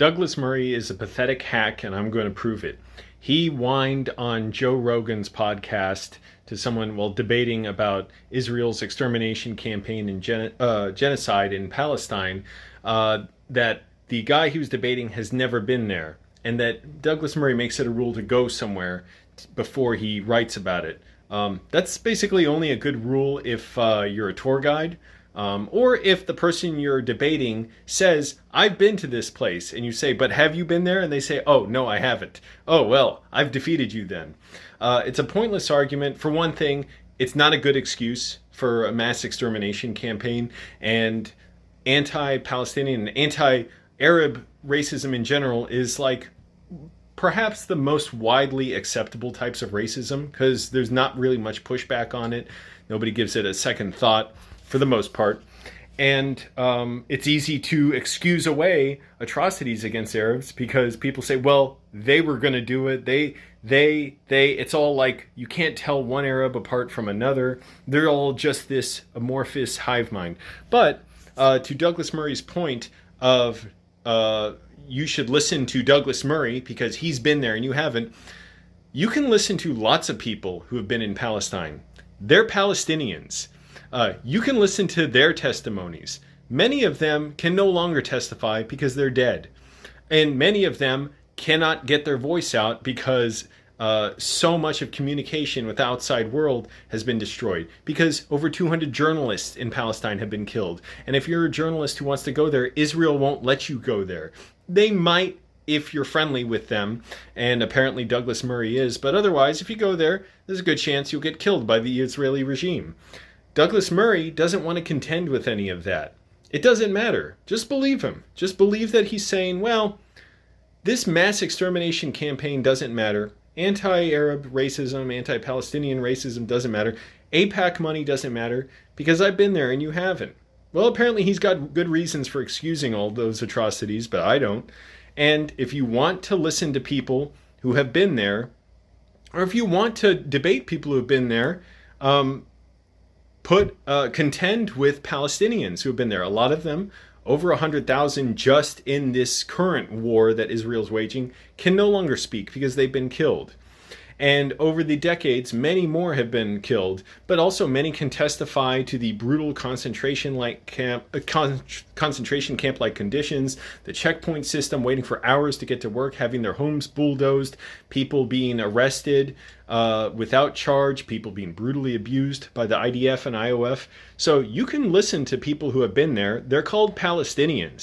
Douglas Murray is a pathetic hack, and I'm going to prove it. He whined on Joe Rogan's podcast to someone while debating about Israel's extermination campaign and genocide in Palestine that the guy he was debating has never been there, and that Douglas Murray makes it a rule to go somewhere before he writes about it. That's basically only a good rule if you're a tour guide. Or if the person you're debating says, I've been to this place, and you say, but have you been there? And they say, oh, no, I haven't. Oh, well, I've defeated you then. It's a pointless argument. For one thing, it's not a good excuse for a mass extermination campaign, and anti-Palestinian and anti-Arab racism in general is like perhaps the most widely acceptable types of racism, because there's not really much pushback on it. Nobody gives it a second thought, for the most part. And it's easy to excuse away atrocities against Arabs because people say, well, they were going to do it. It's all like you can't tell one Arab apart from another. They're all just this amorphous hive mind. But to Douglas Murray's point of you should listen to Douglas Murray because he's been there and you haven't, you can listen to lots of people who have been in Palestine. They're Palestinians. You can listen to their testimonies. Many of them can no longer testify because they're dead. And many of them cannot get their voice out because so much of communication with the outside world has been destroyed. Because over 200 journalists in Palestine have been killed. And if you're a journalist who wants to go there, Israel won't let you go there. They might if you're friendly with them, and apparently Douglas Murray is. But otherwise, if you go there, there's a good chance you'll get killed by the Israeli regime. Douglas Murray doesn't want to contend with any of that. It doesn't matter. Just believe him. Just believe that he's saying, well, this mass extermination campaign doesn't matter. Anti-Arab racism, anti-Palestinian racism doesn't matter. AIPAC money doesn't matter because I've been there and you haven't. Well, apparently he's got good reasons for excusing all those atrocities, but I don't. And if you want to listen to people who have been there, or if you want to debate people who have been there, contend with Palestinians who have been there. A lot of them, over 100,000 just in this current war that Israel's waging, can no longer speak because they've been killed. And over the decades, many more have been killed, but also many can testify to the brutal concentration camp-like conditions, the checkpoint system, waiting for hours to get to work, having their homes bulldozed, people being arrested without charge, people being brutally abused by the IDF and IOF. So you can listen to people who have been there. They're called Palestinians.